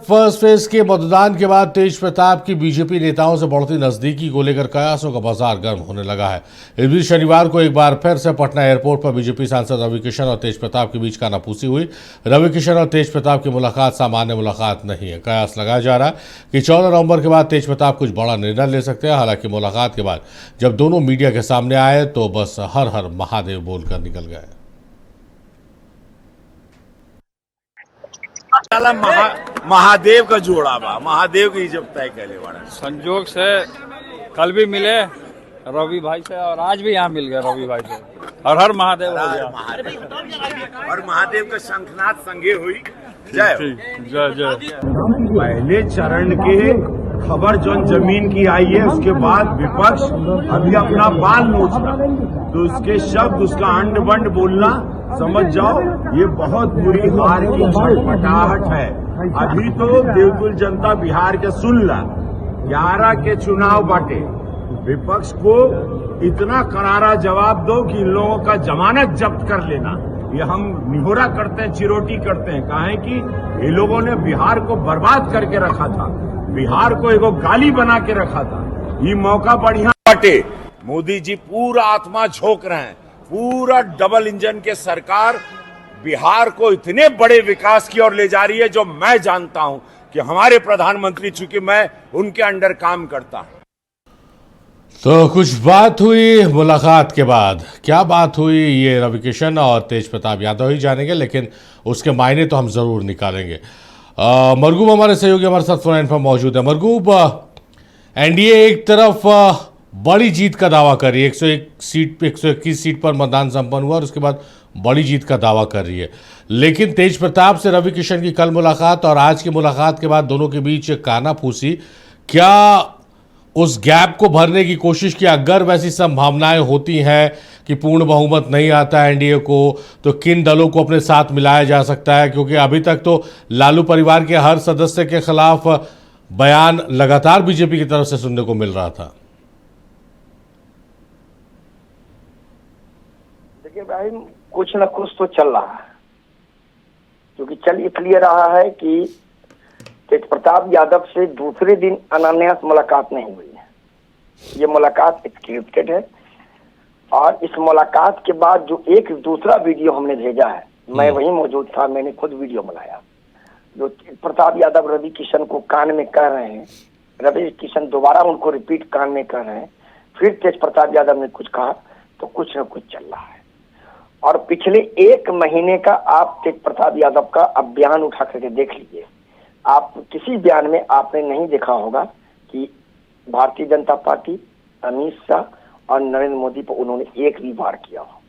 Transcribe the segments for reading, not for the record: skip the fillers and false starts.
First phase के मतदान के बाद तेज प्रताप की बीजेपी नेताओं से बढ़ती नजदीकी को लेकर कयासों का बाजार गर्म होने लगा है। इस बीच शनिवार को एक बार फिर से पटना एयरपोर्ट पर बीजेपी सांसद रवि किशन और तेज प्रताप के बीच कानाफूसी हुई। रवि किशन और तेज प्रताप की मुलाकात सामान्य मुलाकात नहीं है। कयास लगाया जा रहा है कि 14 नवंबर के बाद तेज प्रताप कुछ बड़ा निर्णय ले सकते हैं। हालांकि मुलाकात के बाद जब दोनों मीडिया के सामने आए तो बस हर हर महादेव बोलकर निकल गए। महादेव का जोड़ा बा, महादेव की जब तय कैले बड़ा संजोग से कल भी मिले रवि भाई से और आज भी यहाँ मिल गए रवि भाई से। हर हर महादेव हो गया और महादेव का शंखनाद संगे हुई। जय जय जय। पहले चरण के खबर जो जमीन की आई है उसके बाद विपक्ष अभी अपना बाल नोच रहा, तो उसके शब्द उसका अंड बंड बोलना समझ जाओ ये बहुत बुरी हार की छटपटाहट है। अभी तो देवकुल जनता बिहार के सुन ला, 11 के चुनाव बाटे, विपक्ष को इतना करारा जवाब दो कि इन लोगों का जमानत जब्त कर लेना। ये हम निहोरा करते हैं, चिरोटी करते हैं, कहा है कि ये लोगों ने बिहार को बर्बाद करके रखा था, बिहार को एगो गाली बना के रखा था। ये मौका बढ़िया बाटे। मोदी जी पूरा आत्मा झोंक रहे हैं, पूरा डबल इंजन के सरकार बिहार को इतने बड़े विकास की ओर ले जा रही है जो मैं जानता हूं कि हमारे प्रधानमंत्री, चूंकि मैं उनके अंडर काम करता हूं। तो कुछ बात हुई मुलाकात के बाद, क्या बात हुई ये रवि किशन और तेज प्रताप यादव ही जानेंगे, लेकिन उसके मायने तो हम जरूर निकालेंगे। मरगूब हमारे सहयोगी हमारे साथ फोन लाइन पर मौजूद है। मरगूब, एनडीए एक तरफ बड़ी जीत का दावा कर रही है, 121 सीट पर मतदान संपन्न हुआ और उसके बाद बड़ी जीत का दावा कर रही है, लेकिन तेज प्रताप से रवि किशन की कल मुलाकात और आज की मुलाकात के बाद दोनों के बीच कानाफूसी, क्या उस गैप को भरने की कोशिश की? अगर वैसी संभावनाएं होती हैं कि पूर्ण बहुमत नहीं आता है एनडीए को, तो किन दलों को अपने साथ मिलाया जा सकता है? क्योंकि अभी तक तो लालू परिवार के हर सदस्य के खिलाफ बयान लगातार बीजेपी की तरफ से सुनने को मिल रहा था। देखिए भाई, कुछ न कुछ तो चल रहा है, क्योंकि चल इसलिए रहा है कि तेज प्रताप यादव से दूसरे दिन अनायास मुलाकात नहीं हुई है। ये मुलाकात स्क्रिप्टेड है और इस मुलाकात के बाद जो एक दूसरा वीडियो हमने भेजा है, मैं वहीं मौजूद था, मैंने खुद वीडियो बनाया, जो प्रताप यादव रवि किशन को कान में कह रहे हैं, रवि किशन दोबारा उनको रिपीट कान में कह रहे हैं, फिर तेज प्रताप यादव ने कुछ कहा, तो कुछ न कुछ चल रहा है। और पिछले 1 महीने का आप तेज प्रताप यादव का अब बयान उठा करके देख लीजिए, आप किसी बयान में आपने नहीं देखा होगा कि भारतीय जनता पार्टी, अमित शाह और नरेंद्र मोदी पर उन्होंने एक भी वार किया हो।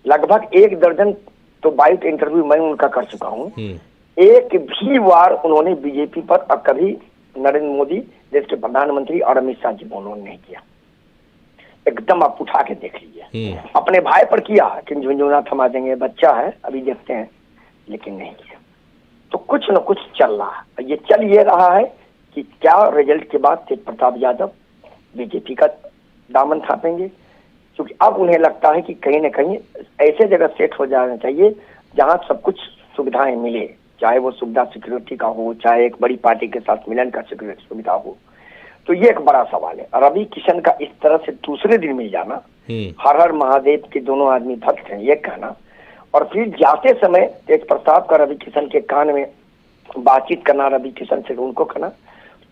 लगभग 1 दर्जन तो बाइट इंटरव्यू मैं उनका कर चुका हूँ, एक भी वार उन्होंने बीजेपी पर अब कभी नरेंद्र मोदी देश के प्रधानमंत्री और अमित शाह जी पर उन्होंने नहीं किया। एकदम आप उठा के देख लीजिए। अपने भाई पर किया कि झुंझुना थमा देंगे, बच्चा है अभी देखते हैं, लेकिन नहीं किया। तो कुछ न कुछ चल रहा है। ये चल ये रहा है कि क्या रिजल्ट के बाद तेज प्रताप यादव बीजेपी का दामन थापेंगे, क्योंकि अब उन्हें लगता है कि कहीं न कहीं ऐसे जगह सेट हो जाना चाहिए जहां सब कुछ सुविधाएं मिले, चाहे वो सुविधा सिक्योरिटी का हो, चाहे एक बड़ी पार्टी के साथ मिलन का सुविधा हो। तो ये एक बड़ा सवाल है। रवि किशन का इस तरह से दूसरे दिन मिल जाना, हर हर महादेव के दोनों आदमी भक्त हैं ये कहना, और फिर जाते समय तेज प्रताप का रवि किशन के कान में बातचीत करना, रवि किशन से उनको कहना,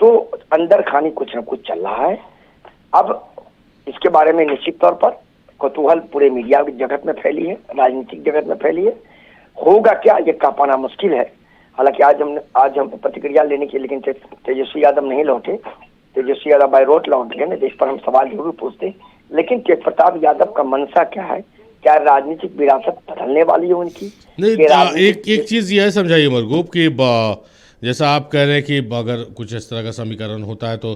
तो अंदर खानी कुछ न कुछ चल रहा है। अब इसके बारे में निश्चित तौर पर कौतूहल पूरे मीडिया जगत में फैली है, राजनीतिक जगत में फैली है। होगा क्या ये कह पाना मुश्किल है। हालांकि आज हम प्रतिक्रिया लेने के, लेकिन तेजस्वी यादव नहीं लौटे, तेजस्वी यादव बाय रोड लौट गए, इस पर हम सवाल जरूर पूछते। लेकिन तेज प्रताप यादव का मंशा क्या है? क्या राजनीतिक विरासत बदलने वाली है उनकी? नहीं, एक चीज यह समझाइए मरगूब कि जैसा आप कह रहे हैं कि अगर कुछ इस तरह का समीकरण होता है तो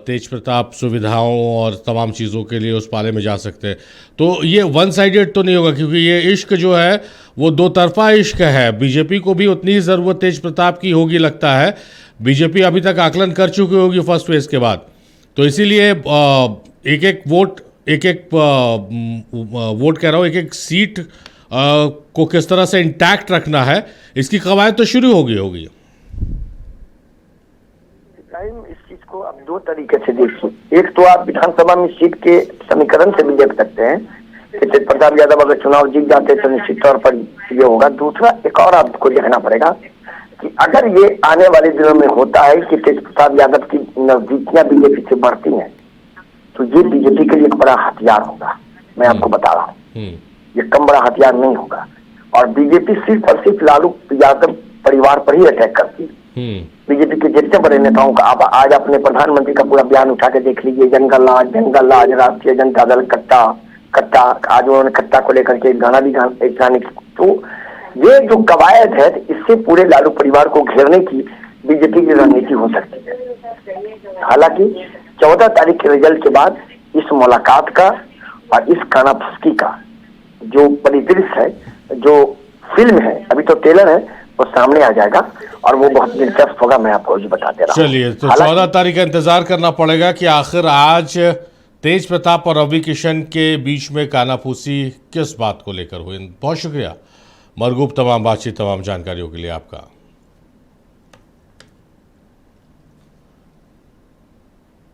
तेज प्रताप सुविधाओं और तमाम चीज़ों के लिए उस पाले में जा सकते हैं, तो ये वन साइडेड तो नहीं होगा, क्योंकि ये इश्क जो है वो दो तरफा इश्क है। बीजेपी को भी उतनी ही ज़रूरत तेज प्रताप की होगी लगता है। बीजेपी अभी तक आकलन कर चुकी होगी फर्स्ट फेज के बाद, तो इसीलिए एक एक वोट कह रहा हूँ, एक एक सीट को किस तरह से इंटैक्ट रखना है, इसकी कवायद तो शुरू होगी। भाई इस चीज को आप दो तरीके से देखिए। एक तो आप विधानसभा में सीट के समीकरण से भी देख सकते हैं कि तेज प्रताप यादव अगर चुनाव जीत जाते तो निश्चित तौर पर ये होगा। दूसरा एक और आपको देखना पड़ेगा कि अगर ये आने वाले दिनों में होता है कि तेज प्रताप यादव की नजदीकियां बीजेपी से बढ़ती हैं तो ये बीजेपी के लिए एक बड़ा हथियार होगा। मैं आपको बता रहा हूँ ये कम बड़ा हथियार नहीं होगा। और बीजेपी सिर्फ और सिर्फ लालू यादव परिवार पर ही अटैक करती है। बीजेपी के जितने बड़े नेताओं का आप आज अपने प्रधानमंत्री का पूरा बयान उठा के देख लीजिए, जंगल राज, राष्ट्रीय जनता दल, कट्टा आज उन्होंने कट्टा को लेकर के गाना भी गाने की। तो ये जो कवायद है इससे पूरे लालू परिवार को घेरने की बीजेपी की रणनीति हो सकती है। हालांकि 14 तारीख के रिजल्ट के बाद इस मुलाकात का और इस कानाफूसी का जो परिदृश्य है, जो फिल्म है, अभी तो ट्रेलर है, वो सामने आ जाएगा और वो बहुत दिलचस्प होगा। मैं आपको अभी बताते रहा हूं। चलिए, तो 14 तारीख का इंतजार करना पड़ेगा कि आखिर आज तेज प्रताप और रवि किशन के बीच में कानाफूसी किस बात को लेकर हुई। बहुत शुक्रिया मरगूब तमाम बातचीत, तमाम जानकारियों के लिए आपका।